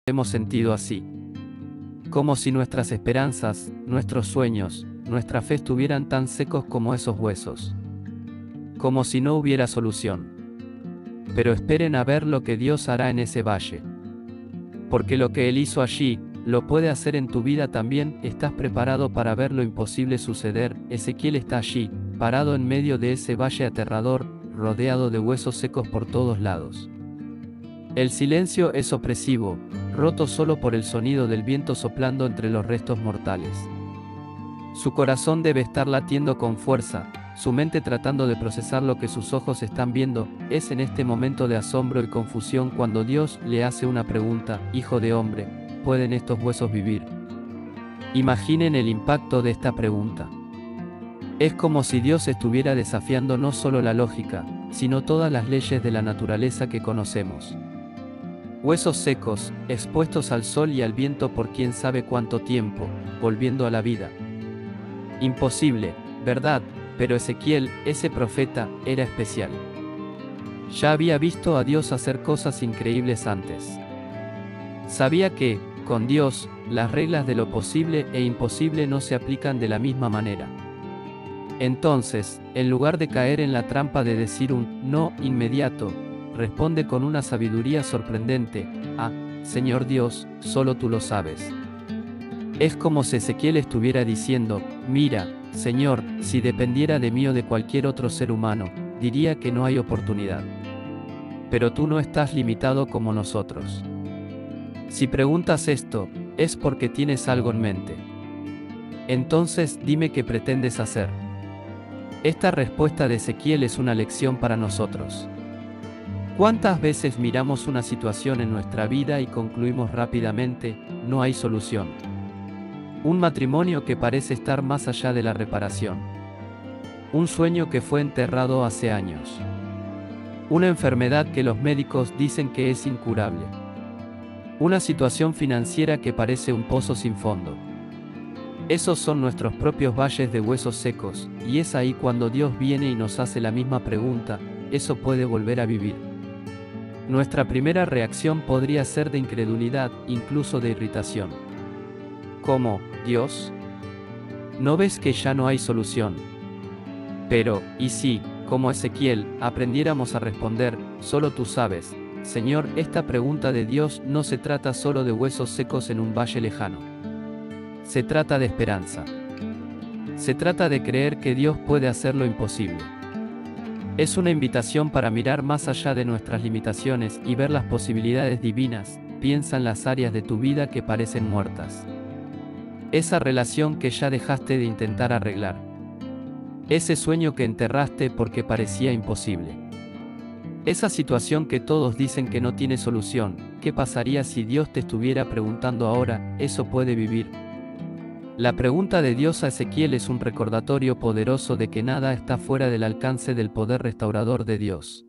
hemos sentido así. Como si nuestras esperanzas, nuestros sueños, nuestra fe estuvieran tan secos como esos huesos. Como si no hubiera solución. Pero esperen a ver lo que Dios hará en ese valle. Porque lo que Él hizo allí, lo puede hacer en tu vida también. ¿Estás preparado para ver lo imposible suceder? Ezequiel está allí, parado en medio de ese valle aterrador, rodeado de huesos secos por todos lados. El silencio es opresivo, roto solo por el sonido del viento soplando entre los restos mortales. Su corazón debe estar latiendo con fuerza, su mente tratando de procesar lo que sus ojos están viendo. Es en este momento de asombro y confusión cuando Dios le hace una pregunta: Hijo de hombre, ¿pueden estos huesos vivir? Imaginen el impacto de esta pregunta. Es como si Dios estuviera desafiando no solo la lógica, sino todas las leyes de la naturaleza que conocemos. Huesos secos, expuestos al sol y al viento por quién sabe cuánto tiempo, volviendo a la vida. Imposible, ¿verdad? Pero Ezequiel, ese profeta, era especial. Ya había visto a Dios hacer cosas increíbles antes. Sabía que, con Dios, las reglas de lo posible e imposible no se aplican de la misma manera. Entonces, en lugar de caer en la trampa de decir un no inmediato, responde con una sabiduría sorprendente: Ah, Señor Dios, solo tú lo sabes. Es como si Ezequiel estuviera diciendo: Mira, Señor, si dependiera de mí o de cualquier otro ser humano, diría que no hay oportunidad. Pero tú no estás limitado como nosotros. Si preguntas esto, es porque tienes algo en mente. Entonces dime qué pretendes hacer. Esta respuesta de Ezequiel es una lección para nosotros. ¿Cuántas veces miramos una situación en nuestra vida y concluimos rápidamente: no hay solución? Un matrimonio que parece estar más allá de la reparación. Un sueño que fue enterrado hace años. Una enfermedad que los médicos dicen que es incurable. Una situación financiera que parece un pozo sin fondo. Esos son nuestros propios valles de huesos secos, y es ahí cuando Dios viene y nos hace la misma pregunta: ¿eso puede volver a vivir? Nuestra primera reacción podría ser de incredulidad, incluso de irritación. ¿Cómo, Dios? ¿No ves que ya no hay solución? Pero, ¿y si, como Ezequiel, aprendiéramos a responder: solo tú sabes, Señor? Esta pregunta de Dios no se trata solo de huesos secos en un valle lejano. Se trata de esperanza. Se trata de creer que Dios puede hacer lo imposible. Es una invitación para mirar más allá de nuestras limitaciones y ver las posibilidades divinas. Piensa en las áreas de tu vida que parecen muertas. Esa relación que ya dejaste de intentar arreglar. Ese sueño que enterraste porque parecía imposible. Esa situación que todos dicen que no tiene solución. ¿Qué pasaría si Dios te estuviera preguntando ahora: ¿eso puede vivir? La pregunta de Dios a Ezequiel es un recordatorio poderoso de que nada está fuera del alcance del poder restaurador de Dios.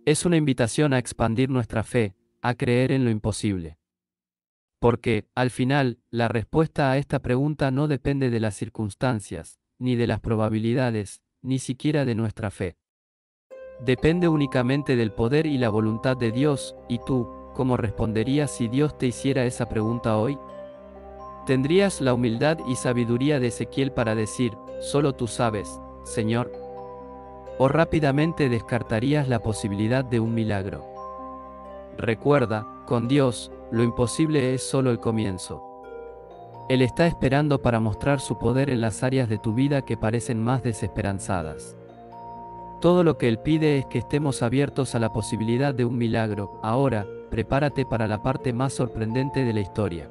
Es una invitación a expandir nuestra fe, a creer en lo imposible. Porque, al final, la respuesta a esta pregunta no depende de las circunstancias, ni de las probabilidades, ni siquiera de nuestra fe. Depende únicamente del poder y la voluntad de Dios. ¿Y tú, cómo responderías si Dios te hiciera esa pregunta hoy? ¿Tendrías la humildad y sabiduría de Ezequiel para decir: solo tú sabes, Señor? ¿O rápidamente descartarías la posibilidad de un milagro? Recuerda, con Dios, lo imposible es solo el comienzo. Él está esperando para mostrar su poder en las áreas de tu vida que parecen más desesperanzadas. Todo lo que Él pide es que estemos abiertos a la posibilidad de un milagro. Ahora, prepárate para la parte más sorprendente de la historia.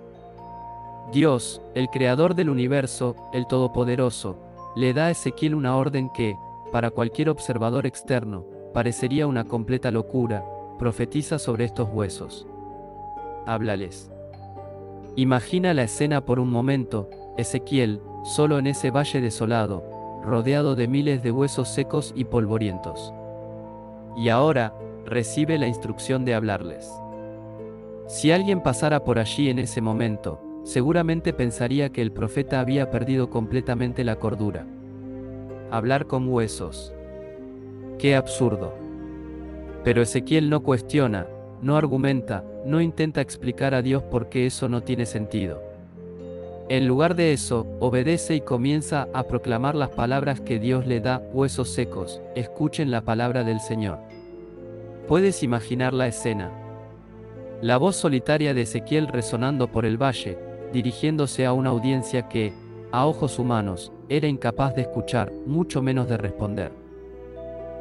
Dios, el creador del universo, el Todopoderoso, le da a Ezequiel una orden que, para cualquier observador externo, parecería una completa locura. Profetiza sobre estos huesos. Háblales. Imagina la escena por un momento: Ezequiel, solo en ese valle desolado, rodeado de miles de huesos secos y polvorientos. Y ahora, recibe la instrucción de hablarles. Si alguien pasara por allí en ese momento, seguramente pensaría que el profeta había perdido completamente la cordura. Hablar con huesos. ¡Qué absurdo! Pero Ezequiel no cuestiona, no argumenta, no intenta explicar a Dios por qué eso no tiene sentido. En lugar de eso, obedece y comienza a proclamar las palabras que Dios le da: huesos secos, escuchen la palabra del Señor. ¿Puedes imaginar la escena? La voz solitaria de Ezequiel resonando por el valle, dirigiéndose a una audiencia que, a ojos humanos, era incapaz de escuchar, mucho menos de responder.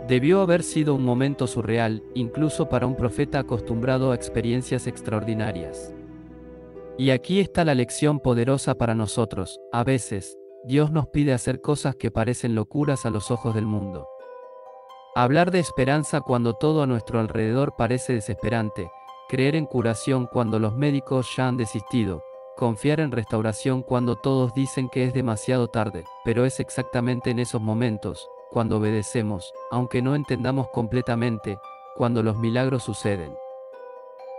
Debió haber sido un momento surreal, incluso para un profeta acostumbrado a experiencias extraordinarias. Y aquí está la lección poderosa para nosotros: a veces, Dios nos pide hacer cosas que parecen locuras a los ojos del mundo. Hablar de esperanza cuando todo a nuestro alrededor parece desesperante, creer en curación cuando los médicos ya han desistido, confiar en restauración cuando todos dicen que es demasiado tarde, pero es exactamente en esos momentos, cuando obedecemos, aunque no entendamos completamente, cuando los milagros suceden.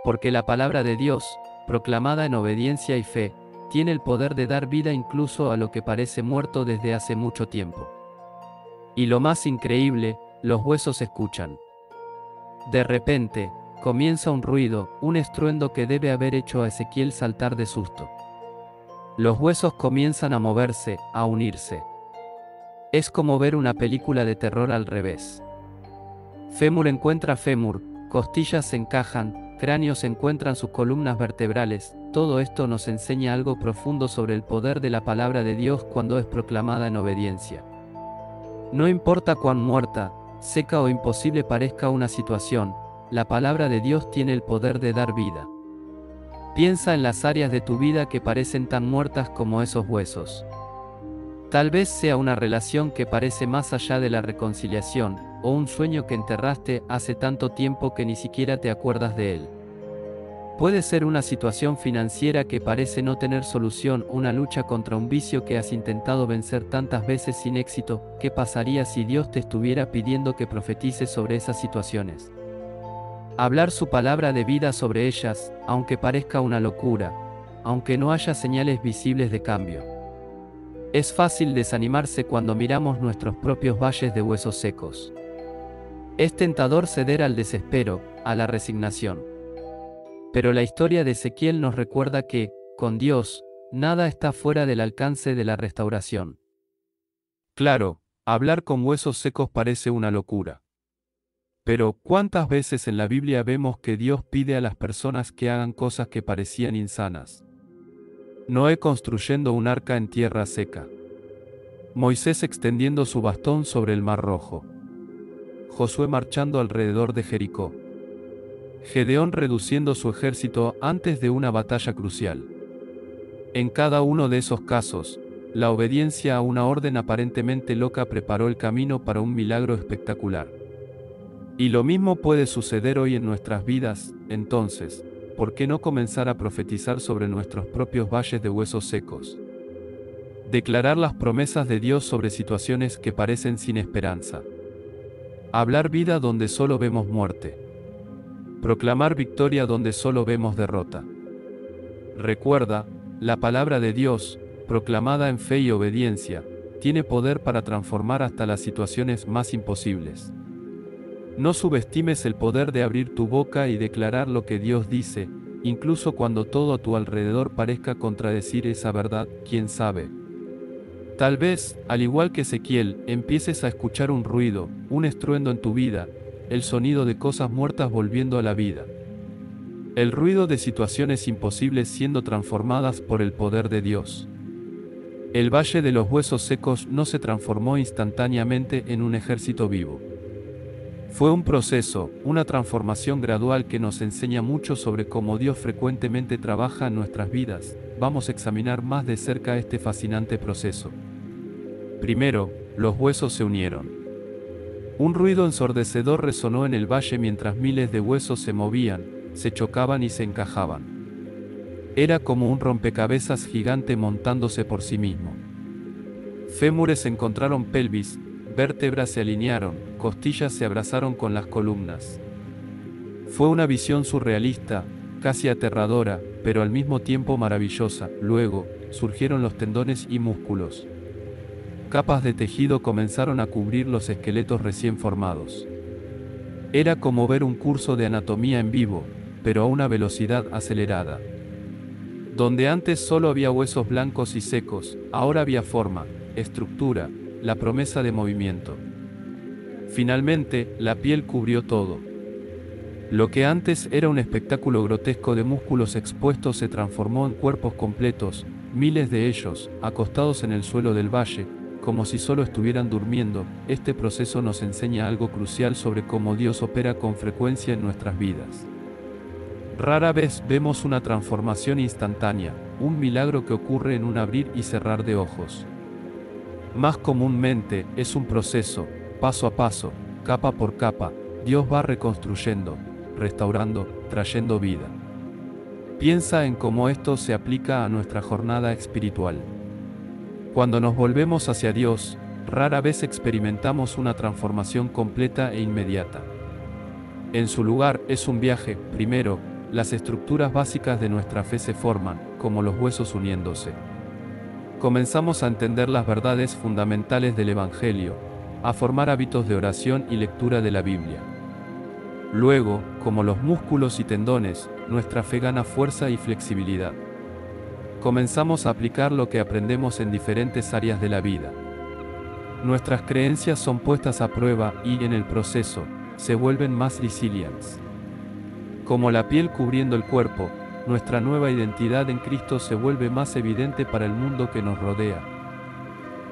Porque la palabra de Dios, proclamada en obediencia y fe, tiene el poder de dar vida incluso a lo que parece muerto desde hace mucho tiempo. Y lo más increíble, los huesos escuchan. De repente, comienza un ruido, un estruendo que debe haber hecho a Ezequiel saltar de susto. Los huesos comienzan a moverse, a unirse. Es como ver una película de terror al revés. Fémur encuentra fémur, costillas se encajan, cráneos encuentran sus columnas vertebrales. Todo esto nos enseña algo profundo sobre el poder de la palabra de Dios cuando es proclamada en obediencia. No importa cuán muerta, seca o imposible parezca una situación, la palabra de Dios tiene el poder de dar vida. Piensa en las áreas de tu vida que parecen tan muertas como esos huesos. Tal vez sea una relación que parece más allá de la reconciliación, o un sueño que enterraste hace tanto tiempo que ni siquiera te acuerdas de él. Puede ser una situación financiera que parece no tener solución, una lucha contra un vicio que has intentado vencer tantas veces sin éxito. ¿Qué pasaría si Dios te estuviera pidiendo que profetices sobre esas situaciones? Hablar su palabra de vida sobre ellas, aunque parezca una locura, aunque no haya señales visibles de cambio. Es fácil desanimarse cuando miramos nuestros propios valles de huesos secos. Es tentador ceder al desespero, a la resignación. Pero la historia de Ezequiel nos recuerda que, con Dios, nada está fuera del alcance de la restauración. Claro, hablar con huesos secos parece una locura. Pero, ¿cuántas veces en la Biblia vemos que Dios pide a las personas que hagan cosas que parecían insanas? Noé construyendo un arca en tierra seca. Moisés extendiendo su bastón sobre el Mar Rojo. Josué marchando alrededor de Jericó. Gedeón reduciendo su ejército antes de una batalla crucial. En cada uno de esos casos, la obediencia a una orden aparentemente loca preparó el camino para un milagro espectacular. Y lo mismo puede suceder hoy en nuestras vidas. Entonces, ¿por qué no comenzar a profetizar sobre nuestros propios valles de huesos secos? Declarar las promesas de Dios sobre situaciones que parecen sin esperanza. Hablar vida donde solo vemos muerte. Proclamar victoria donde solo vemos derrota. Recuerda, la palabra de Dios, proclamada en fe y obediencia, tiene poder para transformar hasta las situaciones más imposibles. No subestimes el poder de abrir tu boca y declarar lo que Dios dice, incluso cuando todo a tu alrededor parezca contradecir esa verdad. ¿Quién sabe? Tal vez, al igual que Ezequiel, empieces a escuchar un ruido, un estruendo en tu vida, el sonido de cosas muertas volviendo a la vida. El ruido de situaciones imposibles siendo transformadas por el poder de Dios. El valle de los huesos secos no se transformó instantáneamente en un ejército vivo. Fue un proceso, una transformación gradual que nos enseña mucho sobre cómo Dios frecuentemente trabaja en nuestras vidas. Vamos a examinar más de cerca este fascinante proceso. Primero, los huesos se unieron. Un ruido ensordecedor resonó en el valle mientras miles de huesos se movían, se chocaban y se encajaban. Era como un rompecabezas gigante montándose por sí mismo. Fémures encontraron pelvis, vértebras se alinearon, costillas se abrazaron con las columnas. Fue una visión surrealista, casi aterradora, pero al mismo tiempo maravillosa. Luego, surgieron los tendones y músculos. Capas de tejido comenzaron a cubrir los esqueletos recién formados. Era como ver un curso de anatomía en vivo, pero a una velocidad acelerada. Donde antes solo había huesos blancos y secos, ahora había forma, estructura, la promesa de movimiento. Finalmente, la piel cubrió todo. Lo que antes era un espectáculo grotesco de músculos expuestos se transformó en cuerpos completos, miles de ellos, acostados en el suelo del valle, como si solo estuvieran durmiendo. Este proceso nos enseña algo crucial sobre cómo Dios opera con frecuencia en nuestras vidas. Rara vez vemos una transformación instantánea, un milagro que ocurre en un abrir y cerrar de ojos. Más comúnmente, es un proceso, paso a paso, capa por capa. Dios va reconstruyendo, restaurando, trayendo vida. Piensa en cómo esto se aplica a nuestra jornada espiritual. Cuando nos volvemos hacia Dios, rara vez experimentamos una transformación completa e inmediata. En su lugar, es un viaje. Primero, las estructuras básicas de nuestra fe se forman, como los huesos uniéndose. Comenzamos a entender las verdades fundamentales del Evangelio, a formar hábitos de oración y lectura de la Biblia. Luego, como los músculos y tendones, nuestra fe gana fuerza y flexibilidad. Comenzamos a aplicar lo que aprendemos en diferentes áreas de la vida. Nuestras creencias son puestas a prueba y, en el proceso, se vuelven más resilientes. Como la piel cubriendo el cuerpo, nuestra nueva identidad en Cristo se vuelve más evidente para el mundo que nos rodea.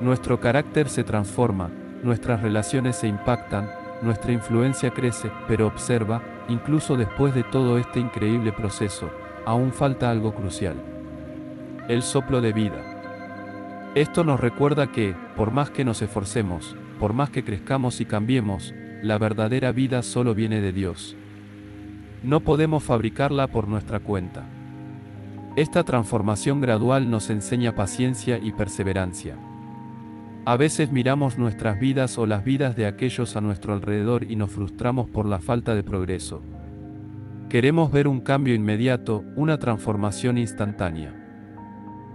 Nuestro carácter se transforma, nuestras relaciones se impactan, nuestra influencia crece, pero observa, incluso después de todo este increíble proceso, aún falta algo crucial. El soplo de vida. Esto nos recuerda que, por más que nos esforcemos, por más que crezcamos y cambiemos, la verdadera vida solo viene de Dios. No podemos fabricarla por nuestra cuenta. Esta transformación gradual nos enseña paciencia y perseverancia. A veces miramos nuestras vidas o las vidas de aquellos a nuestro alrededor y nos frustramos por la falta de progreso. Queremos ver un cambio inmediato, una transformación instantánea.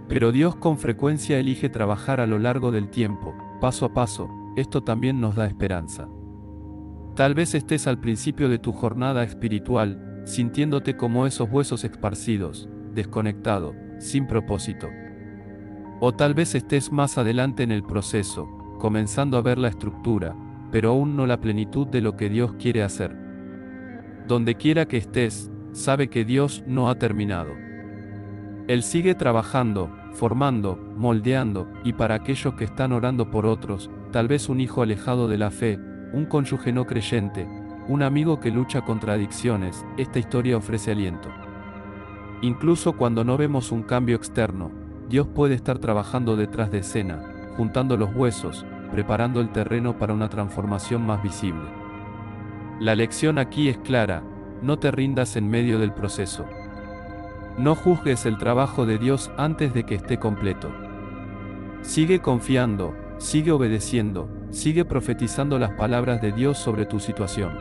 Pero Dios con frecuencia elige trabajar a lo largo del tiempo, paso a paso. Esto también nos da esperanza. Tal vez estés al principio de tu jornada espiritual, sintiéndote como esos huesos esparcidos, desconectado, sin propósito. O tal vez estés más adelante en el proceso, comenzando a ver la estructura, pero aún no la plenitud de lo que Dios quiere hacer. Donde quiera que estés, sabe que Dios no ha terminado. Él sigue trabajando, formando, moldeando, y para aquellos que están orando por otros, tal vez un hijo alejado de la fe, un cónyuge no creyente, un amigo que lucha contra adicciones, esta historia ofrece aliento. Incluso cuando no vemos un cambio externo, Dios puede estar trabajando detrás de escena, juntando los huesos, preparando el terreno para una transformación más visible. La lección aquí es clara: no te rindas en medio del proceso. No juzgues el trabajo de Dios antes de que esté completo. Sigue confiando, sigue obedeciendo, sigue profetizando las palabras de Dios sobre tu situación.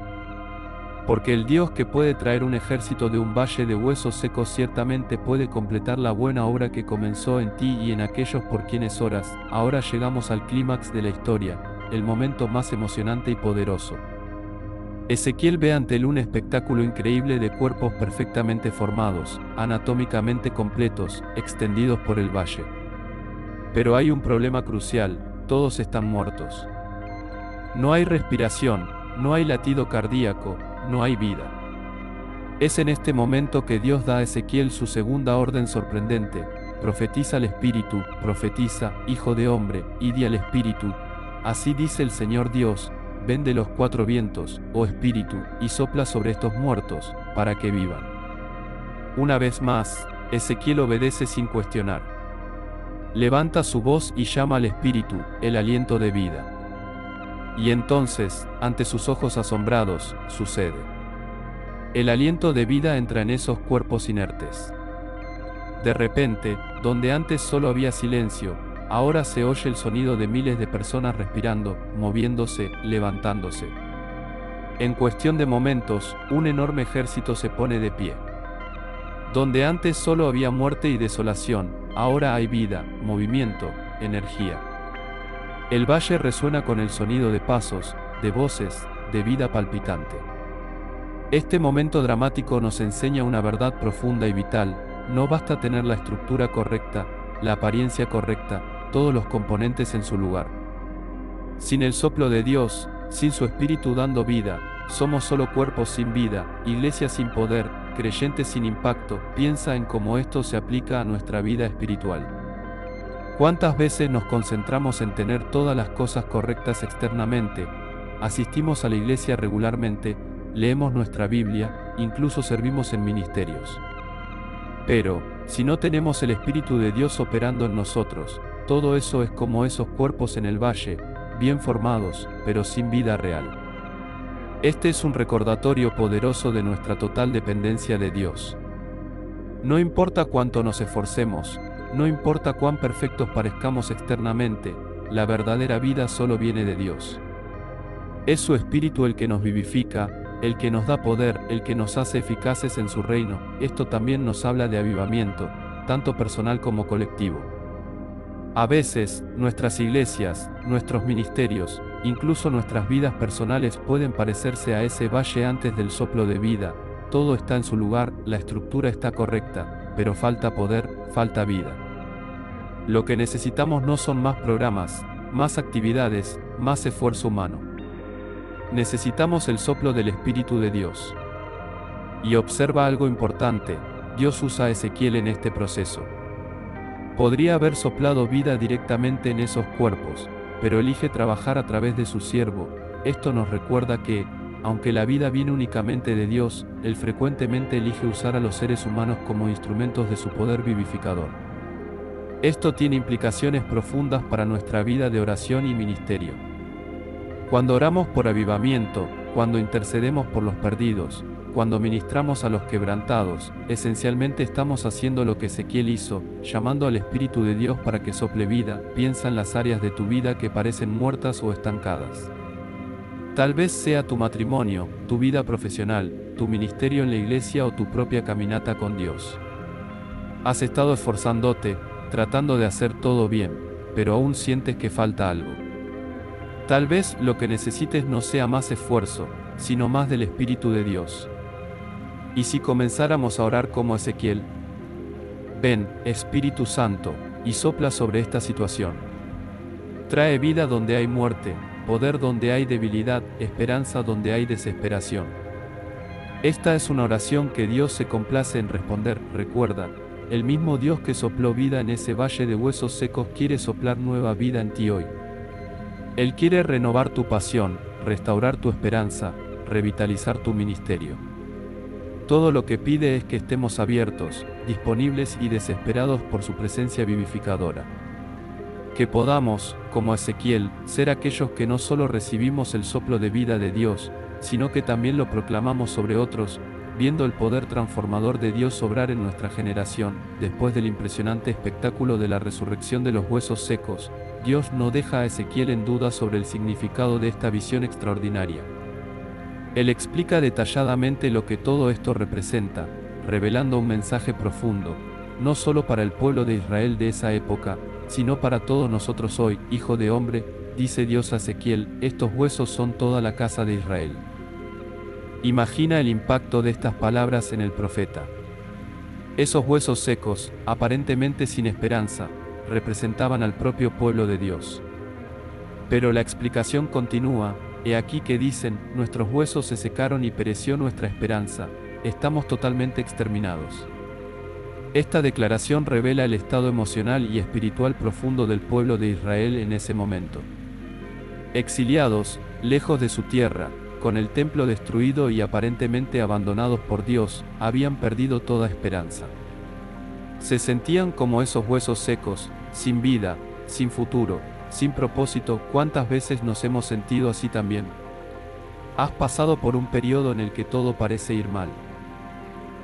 Porque el Dios que puede traer un ejército de un valle de huesos secos ciertamente puede completar la buena obra que comenzó en ti y en aquellos por quienes oras. Ahora llegamos al clímax de la historia, el momento más emocionante y poderoso. Ezequiel ve ante él un espectáculo increíble de cuerpos perfectamente formados, anatómicamente completos, extendidos por el valle. Pero hay un problema crucial: todos están muertos. No hay respiración, no hay latido cardíaco, no hay vida. Es en este momento que Dios da a Ezequiel su segunda orden sorprendente: profetiza al Espíritu, profetiza, hijo de hombre, y di al Espíritu: así dice el Señor Dios, ven de los cuatro vientos, oh Espíritu, y sopla sobre estos muertos, para que vivan. Una vez más, Ezequiel obedece sin cuestionar. Levanta su voz y llama al Espíritu, el aliento de vida. Y entonces, ante sus ojos asombrados, sucede. El aliento de vida entra en esos cuerpos inertes. De repente, donde antes solo había silencio, ahora se oye el sonido de miles de personas respirando, moviéndose, levantándose. En cuestión de momentos, un enorme ejército se pone de pie. Donde antes solo había muerte y desolación, ahora hay vida, movimiento, energía. El valle resuena con el sonido de pasos, de voces, de vida palpitante. Este momento dramático nos enseña una verdad profunda y vital: no basta tener la estructura correcta, la apariencia correcta, todos los componentes en su lugar. Sin el soplo de Dios, sin su Espíritu dando vida, somos solo cuerpos sin vida, iglesia sin poder, creyentes sin impacto. Piensa en cómo esto se aplica a nuestra vida espiritual. ¿Cuántas veces nos concentramos en tener todas las cosas correctas externamente? Asistimos a la iglesia regularmente, leemos nuestra Biblia, incluso servimos en ministerios. Pero, si no tenemos el Espíritu de Dios operando en nosotros, todo eso es como esos cuerpos en el valle, bien formados, pero sin vida real. Este es un recordatorio poderoso de nuestra total dependencia de Dios. No importa cuánto nos esforcemos, no importa cuán perfectos parezcamos externamente, la verdadera vida solo viene de Dios. Es su Espíritu el que nos vivifica, el que nos da poder, el que nos hace eficaces en su reino. Esto también nos habla de avivamiento, tanto personal como colectivo. A veces, nuestras iglesias, nuestros ministerios, incluso nuestras vidas personales pueden parecerse a ese valle antes del soplo de vida. Todo está en su lugar, la estructura está correcta, pero falta poder, falta vida. Lo que necesitamos no son más programas, más actividades, más esfuerzo humano. Necesitamos el soplo del Espíritu de Dios. Y observa algo importante: Dios usa a Ezequiel en este proceso. Podría haber soplado vida directamente en esos cuerpos, pero elige trabajar a través de su siervo. Esto nos recuerda que, aunque la vida viene únicamente de Dios, Él frecuentemente elige usar a los seres humanos como instrumentos de su poder vivificador. Esto tiene implicaciones profundas para nuestra vida de oración y ministerio. Cuando oramos por avivamiento, cuando intercedemos por los perdidos, cuando ministramos a los quebrantados, esencialmente estamos haciendo lo que Ezequiel hizo, llamando al Espíritu de Dios para que sople vida. Piensa en las áreas de tu vida que parecen muertas o estancadas. Tal vez sea tu matrimonio, tu vida profesional, tu ministerio en la iglesia o tu propia caminata con Dios. Has estado esforzándote, tratando de hacer todo bien, pero aún sientes que falta algo. Tal vez lo que necesites no sea más esfuerzo, sino más del Espíritu de Dios. ¿Y si comenzáramos a orar como Ezequiel? Ven, Espíritu Santo, y sopla sobre esta situación. Trae vida donde hay muerte, poder donde hay debilidad, esperanza donde hay desesperación. Esta es una oración que Dios se complace en responder. Recuerda, el mismo Dios que sopló vida en ese valle de huesos secos quiere soplar nueva vida en ti hoy. Él quiere renovar tu pasión, restaurar tu esperanza, revitalizar tu ministerio. Todo lo que pide es que estemos abiertos, disponibles y desesperados por su presencia vivificadora. Que podamos, como Ezequiel, ser aquellos que no solo recibimos el soplo de vida de Dios, sino que también lo proclamamos sobre otros, viendo el poder transformador de Dios obrar en nuestra generación. Después del impresionante espectáculo de la resurrección de los huesos secos, Dios no deja a Ezequiel en duda sobre el significado de esta visión extraordinaria. Él explica detalladamente lo que todo esto representa, revelando un mensaje profundo, no solo para el pueblo de Israel de esa época, sino para todos nosotros hoy. Hijo de hombre, dice Dios a Ezequiel, estos huesos son toda la casa de Israel. Imagina el impacto de estas palabras en el profeta. Esos huesos secos, aparentemente sin esperanza, representaban al propio pueblo de Dios. Pero la explicación continúa: he aquí que dicen, nuestros huesos se secaron y pereció nuestra esperanza, estamos totalmente exterminados. Esta declaración revela el estado emocional y espiritual profundo del pueblo de Israel en ese momento. Exiliados, lejos de su tierra, con el templo destruido y aparentemente abandonados por Dios, habían perdido toda esperanza. Se sentían como esos huesos secos, sin vida, sin futuro, sin propósito. ¿Cuántas veces nos hemos sentido así también? Has pasado por un periodo en el que todo parece ir mal.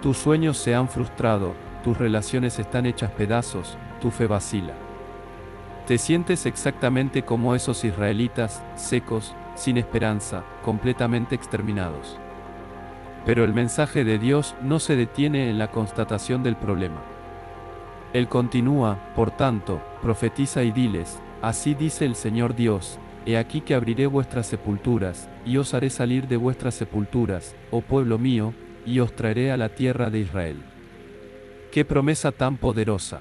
Tus sueños se han frustrado, tus relaciones están hechas pedazos, tu fe vacila. Te sientes exactamente como esos israelitas, secos, sin esperanza, completamente exterminados. Pero el mensaje de Dios no se detiene en la constatación del problema. Él continúa: por tanto, profetiza y diles, así dice el Señor Dios, He aquí que abriré vuestras sepulturas, y os haré salir de vuestras sepulturas, oh pueblo mío, y os traeré a la tierra de Israel. ¡Qué promesa tan poderosa!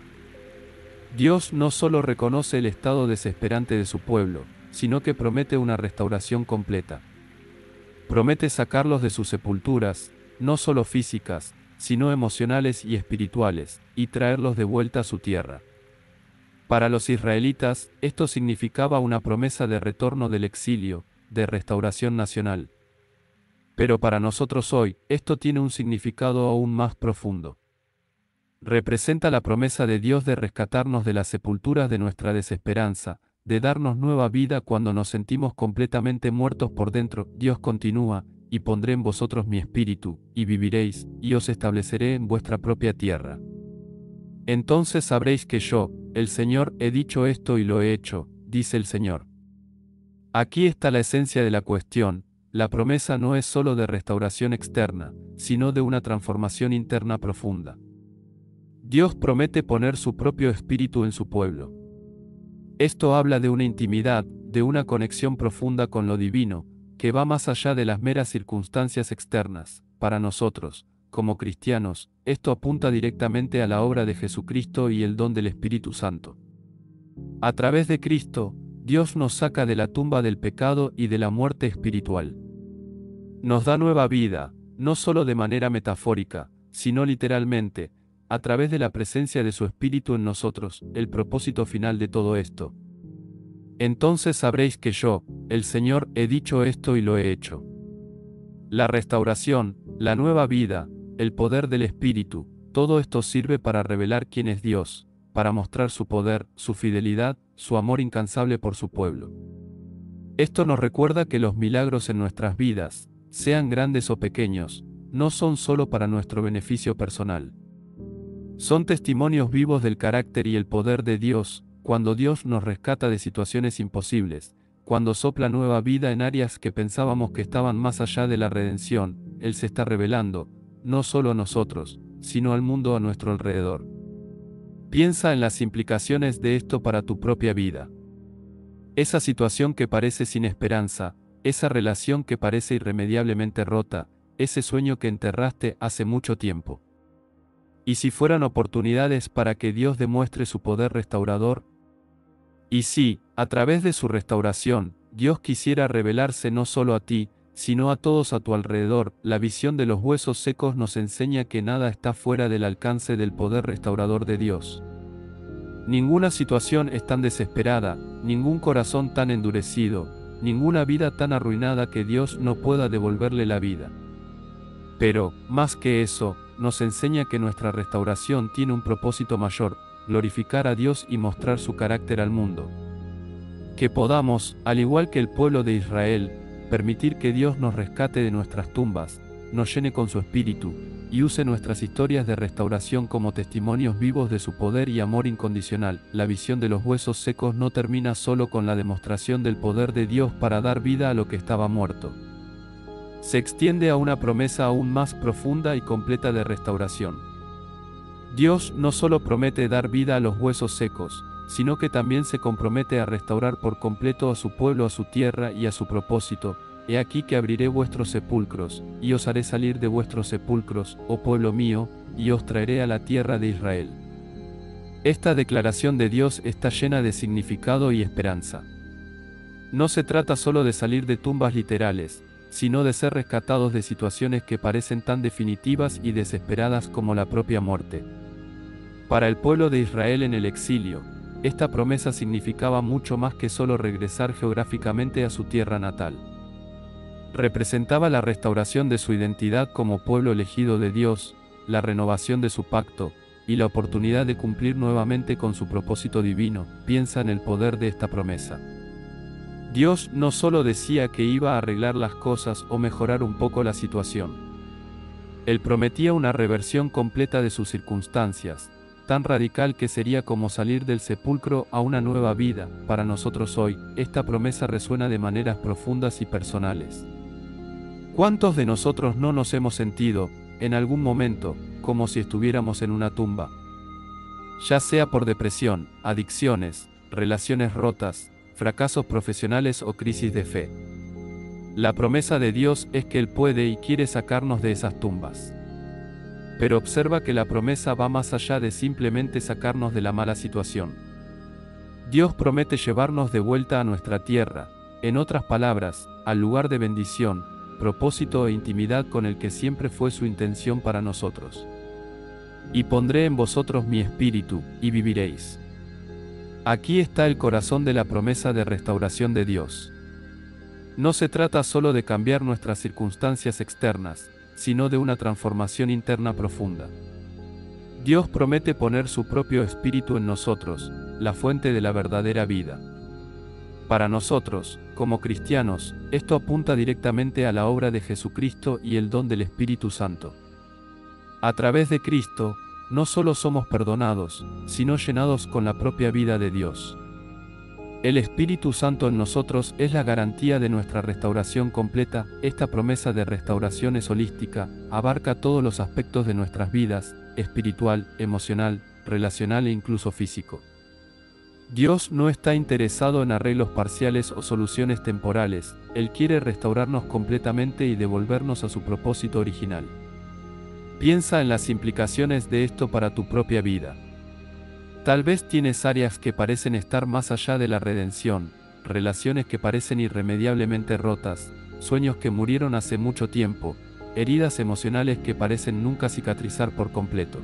Dios no solo reconoce el estado desesperante de su pueblo, sino que promete una restauración completa. Promete sacarlos de sus sepulturas, no solo físicas, sino emocionales y espirituales, y traerlos de vuelta a su tierra. Para los israelitas, esto significaba una promesa de retorno del exilio, de restauración nacional. Pero para nosotros hoy, esto tiene un significado aún más profundo. Representa la promesa de Dios de rescatarnos de las sepulturas de nuestra desesperanza, de darnos nueva vida cuando nos sentimos completamente muertos por dentro. Dios continúa, y pondré en vosotros mi espíritu, y viviréis, y os estableceré en vuestra propia tierra. Entonces sabréis que yo, el Señor, he dicho esto y lo he hecho, dice el Señor. Aquí está la esencia de la cuestión. La promesa no es solo de restauración externa, sino de una transformación interna profunda. Dios promete poner su propio espíritu en su pueblo. Esto habla de una intimidad, de una conexión profunda con lo divino, que va más allá de las meras circunstancias externas. Para nosotros, como cristianos, esto apunta directamente a la obra de Jesucristo y el don del Espíritu Santo. A través de Cristo, Dios nos saca de la tumba del pecado y de la muerte espiritual. Nos da nueva vida, no solo de manera metafórica, sino literalmente, a través de la presencia de su Espíritu en nosotros, el propósito final de todo esto. Entonces sabréis que yo, el Señor, he dicho esto y lo he hecho. La restauración, la nueva vida, el poder del Espíritu, todo esto sirve para revelar quién es Dios, para mostrar su poder, su fidelidad, su amor incansable por su pueblo. Esto nos recuerda que los milagros en nuestras vidas, sean grandes o pequeños, no son solo para nuestro beneficio personal. Son testimonios vivos del carácter y el poder de Dios, cuando Dios nos rescata de situaciones imposibles, cuando sopla nueva vida en áreas que pensábamos que estaban más allá de la redención. Él se está revelando, no solo a nosotros, sino al mundo a nuestro alrededor. Piensa en las implicaciones de esto para tu propia vida. Esa situación que parece sin esperanza, esa relación que parece irremediablemente rota, ese sueño que enterraste hace mucho tiempo. ¿Y si fueran oportunidades para que Dios demuestre su poder restaurador? Y si, a través de su restauración, Dios quisiera revelarse no solo a ti, sino a todos a tu alrededor. La visión de los huesos secos nos enseña que nada está fuera del alcance del poder restaurador de Dios. Ninguna situación es tan desesperada, ningún corazón tan endurecido, ninguna vida tan arruinada que Dios no pueda devolverle la vida. Pero, más que eso, nos enseña que nuestra restauración tiene un propósito mayor: glorificar a Dios y mostrar su carácter al mundo. Que podamos, al igual que el pueblo de Israel, permitir que Dios nos rescate de nuestras tumbas, nos llene con su espíritu, y use nuestras historias de restauración como testimonios vivos de su poder y amor incondicional. La visión de los huesos secos no termina solo con la demostración del poder de Dios para dar vida a lo que estaba muerto. Se extiende a una promesa aún más profunda y completa de restauración. Dios no solo promete dar vida a los huesos secos, sino que también se compromete a restaurar por completo a su pueblo, a su tierra y a su propósito. He aquí que abriré vuestros sepulcros, y os haré salir de vuestros sepulcros, oh pueblo mío, y os traeré a la tierra de Israel. Esta declaración de Dios está llena de significado y esperanza. No se trata solo de salir de tumbas literales, sino de ser rescatados de situaciones que parecen tan definitivas y desesperadas como la propia muerte. Para el pueblo de Israel en el exilio, esta promesa significaba mucho más que solo regresar geográficamente a su tierra natal. Representaba la restauración de su identidad como pueblo elegido de Dios, la renovación de su pacto, y la oportunidad de cumplir nuevamente con su propósito divino. Piensa en el poder de esta promesa. Dios no solo decía que iba a arreglar las cosas o mejorar un poco la situación. Él prometía una reversión completa de sus circunstancias, tan radical que sería como salir del sepulcro a una nueva vida. Para nosotros hoy, esta promesa resuena de maneras profundas y personales. ¿Cuántos de nosotros no nos hemos sentido, en algún momento, como si estuviéramos en una tumba? Ya sea por depresión, adicciones, relaciones rotas, fracasos profesionales o crisis de fe. La promesa de Dios es que Él puede y quiere sacarnos de esas tumbas. Pero observa que la promesa va más allá de simplemente sacarnos de la mala situación. Dios promete llevarnos de vuelta a nuestra tierra, en otras palabras, al lugar de bendición, propósito e intimidad con el que siempre fue su intención para nosotros. Y pondré en vosotros mi espíritu, y viviréis. Aquí está el corazón de la promesa de restauración de Dios. No se trata solo de cambiar nuestras circunstancias externas, sino de una transformación interna profunda. Dios promete poner su propio espíritu en nosotros, la fuente de la verdadera vida. Para nosotros, como cristianos, esto apunta directamente a la obra de Jesucristo y el don del Espíritu Santo. A través de Cristo, no solo somos perdonados, sino llenados con la propia vida de Dios. El Espíritu Santo en nosotros es la garantía de nuestra restauración completa. Esta promesa de restauración es holística, abarca todos los aspectos de nuestras vidas, espiritual, emocional, relacional e incluso físico. Dios no está interesado en arreglos parciales o soluciones temporales, Él quiere restaurarnos completamente y devolvernos a su propósito original. Piensa en las implicaciones de esto para tu propia vida. Tal vez tienes áreas que parecen estar más allá de la redención, relaciones que parecen irremediablemente rotas, sueños que murieron hace mucho tiempo, heridas emocionales que parecen nunca cicatrizar por completo.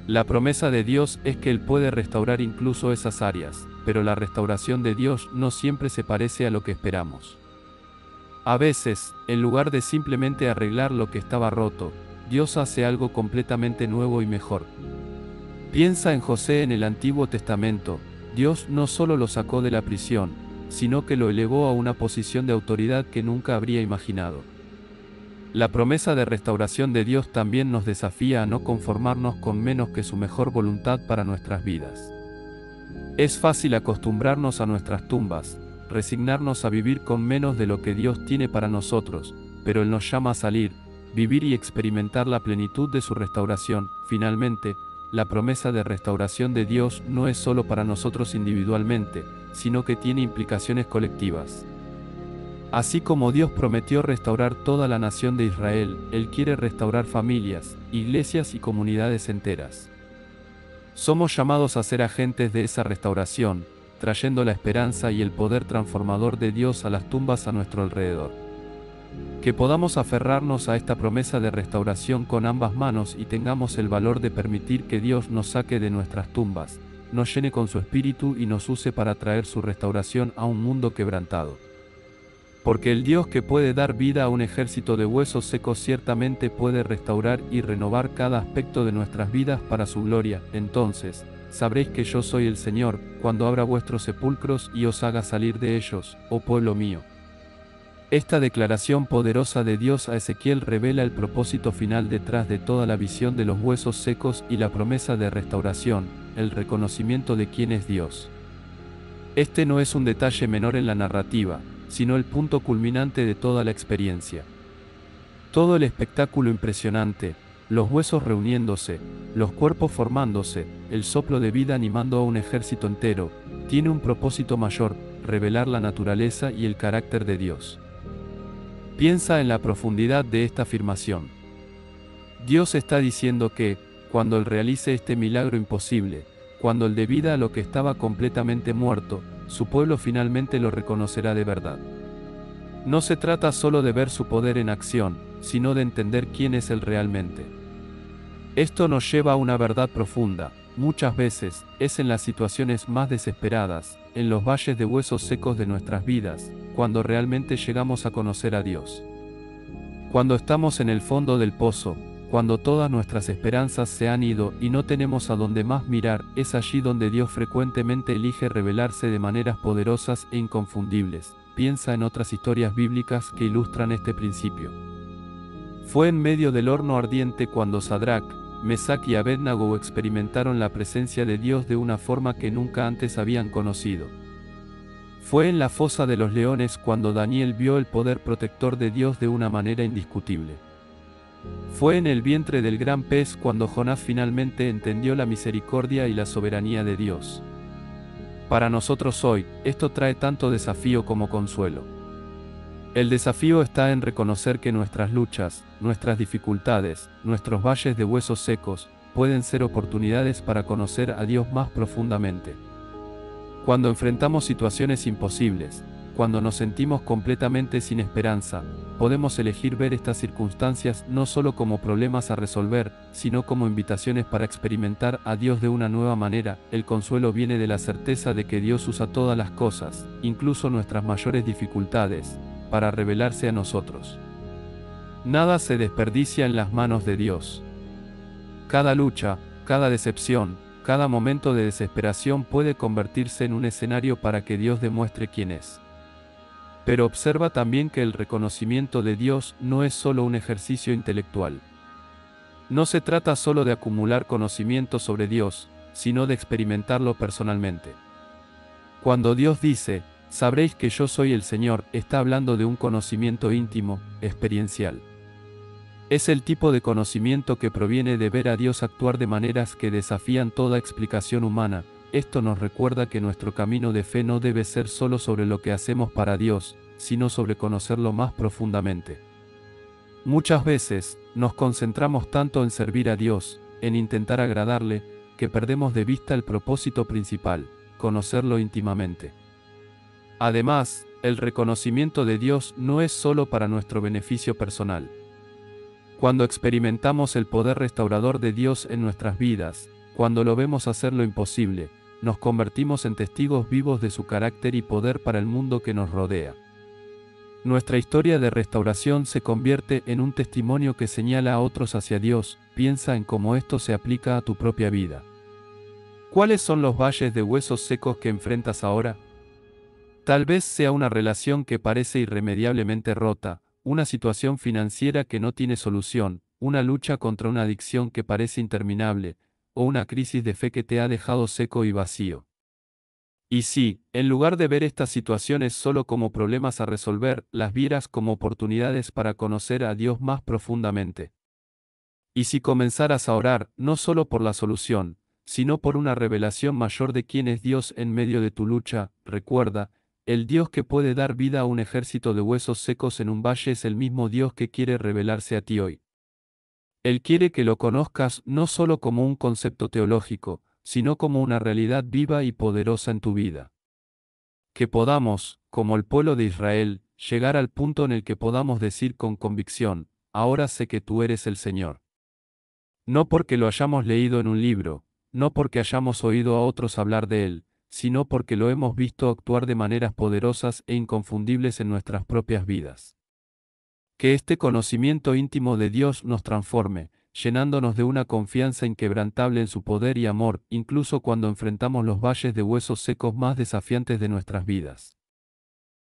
La promesa de Dios es que Él puede restaurar incluso esas áreas, pero la restauración de Dios no siempre se parece a lo que esperamos. A veces, en lugar de simplemente arreglar lo que estaba roto, Dios hace algo completamente nuevo y mejor. Piensa en José en el Antiguo Testamento. Dios no solo lo sacó de la prisión, sino que lo elevó a una posición de autoridad que nunca habría imaginado. La promesa de restauración de Dios también nos desafía a no conformarnos con menos que su mejor voluntad para nuestras vidas. Es fácil acostumbrarnos a nuestras tumbas, resignarnos a vivir con menos de lo que Dios tiene para nosotros, pero Él nos llama a salir, vivir y experimentar la plenitud de su restauración. Finalmente, la promesa de restauración de Dios no es solo para nosotros individualmente, sino que tiene implicaciones colectivas. Así como Dios prometió restaurar toda la nación de Israel, Él quiere restaurar familias, iglesias y comunidades enteras. Somos llamados a ser agentes de esa restauración, trayendo la esperanza y el poder transformador de Dios a las tumbas a nuestro alrededor. Que podamos aferrarnos a esta promesa de restauración con ambas manos y tengamos el valor de permitir que Dios nos saque de nuestras tumbas, nos llene con su espíritu y nos use para traer su restauración a un mundo quebrantado. Porque el Dios que puede dar vida a un ejército de huesos secos ciertamente puede restaurar y renovar cada aspecto de nuestras vidas para su gloria. Entonces, sabréis que yo soy el Señor, cuando abra vuestros sepulcros y os haga salir de ellos, oh pueblo mío. Esta declaración poderosa de Dios a Ezequiel revela el propósito final detrás de toda la visión de los huesos secos y la promesa de restauración, el reconocimiento de quién es Dios. Este no es un detalle menor en la narrativa, sino el punto culminante de toda la experiencia. Todo el espectáculo impresionante, los huesos reuniéndose, los cuerpos formándose, el soplo de vida animando a un ejército entero, tiene un propósito mayor: revelar la naturaleza y el carácter de Dios. Piensa en la profundidad de esta afirmación. Dios está diciendo que, cuando Él realice este milagro imposible, cuando Él dé vida a lo que estaba completamente muerto, su pueblo finalmente lo reconocerá de verdad. No se trata solo de ver su poder en acción, sino de entender quién es Él realmente. Esto nos lleva a una verdad profunda. Muchas veces, es en las situaciones más desesperadas, en los valles de huesos secos de nuestras vidas, cuando realmente llegamos a conocer a Dios. Cuando estamos en el fondo del pozo, cuando todas nuestras esperanzas se han ido y no tenemos a dónde más mirar, es allí donde Dios frecuentemente elige revelarse de maneras poderosas e inconfundibles. Piensa en otras historias bíblicas que ilustran este principio. Fue en medio del horno ardiente cuando Sadrac, Mesac y Abednego experimentaron la presencia de Dios de una forma que nunca antes habían conocido. Fue en la fosa de los leones cuando Daniel vio el poder protector de Dios de una manera indiscutible. Fue en el vientre del gran pez cuando Jonás finalmente entendió la misericordia y la soberanía de Dios. Para nosotros hoy, esto trae tanto desafío como consuelo. El desafío está en reconocer que nuestras luchas, nuestras dificultades, nuestros valles de huesos secos, pueden ser oportunidades para conocer a Dios más profundamente. Cuando enfrentamos situaciones imposibles, cuando nos sentimos completamente sin esperanza, podemos elegir ver estas circunstancias no solo como problemas a resolver, sino como invitaciones para experimentar a Dios de una nueva manera. El consuelo viene de la certeza de que Dios usa todas las cosas, incluso nuestras mayores dificultades, para revelarse a nosotros. Nada se desperdicia en las manos de Dios. Cada lucha, cada decepción, cada momento de desesperación puede convertirse en un escenario para que Dios demuestre quién es. Pero observa también que el reconocimiento de Dios no es solo un ejercicio intelectual. No se trata solo de acumular conocimiento sobre Dios, sino de experimentarlo personalmente. Cuando Dios dice, sabréis que yo soy el Señor, está hablando de un conocimiento íntimo, experiencial. Es el tipo de conocimiento que proviene de ver a Dios actuar de maneras que desafían toda explicación humana. Esto nos recuerda que nuestro camino de fe no debe ser solo sobre lo que hacemos para Dios, sino sobre conocerlo más profundamente. Muchas veces, nos concentramos tanto en servir a Dios, en intentar agradarle, que perdemos de vista el propósito principal, conocerlo íntimamente. Además, el reconocimiento de Dios no es solo para nuestro beneficio personal. Cuando experimentamos el poder restaurador de Dios en nuestras vidas, cuando lo vemos hacer lo imposible, nos convertimos en testigos vivos de su carácter y poder para el mundo que nos rodea. Nuestra historia de restauración se convierte en un testimonio que señala a otros hacia Dios. Piensa en cómo esto se aplica a tu propia vida. ¿Cuáles son los valles de huesos secos que enfrentas ahora? Tal vez sea una relación que parece irremediablemente rota, una situación financiera que no tiene solución, una lucha contra una adicción que parece interminable, o una crisis de fe que te ha dejado seco y vacío. Y si, en lugar de ver estas situaciones solo como problemas a resolver, las vieras como oportunidades para conocer a Dios más profundamente. Y si comenzaras a orar, no solo por la solución, sino por una revelación mayor de quién es Dios en medio de tu lucha. Recuerda, el Dios que puede dar vida a un ejército de huesos secos en un valle es el mismo Dios que quiere revelarse a ti hoy. Él quiere que lo conozcas no solo como un concepto teológico, sino como una realidad viva y poderosa en tu vida. Que podamos, como el pueblo de Israel, llegar al punto en el que podamos decir con convicción, ahora sé que tú eres el Señor. No porque lo hayamos leído en un libro, no porque hayamos oído a otros hablar de Él, sino porque lo hemos visto actuar de maneras poderosas e inconfundibles en nuestras propias vidas. Que este conocimiento íntimo de Dios nos transforme, llenándonos de una confianza inquebrantable en su poder y amor, incluso cuando enfrentamos los valles de huesos secos más desafiantes de nuestras vidas.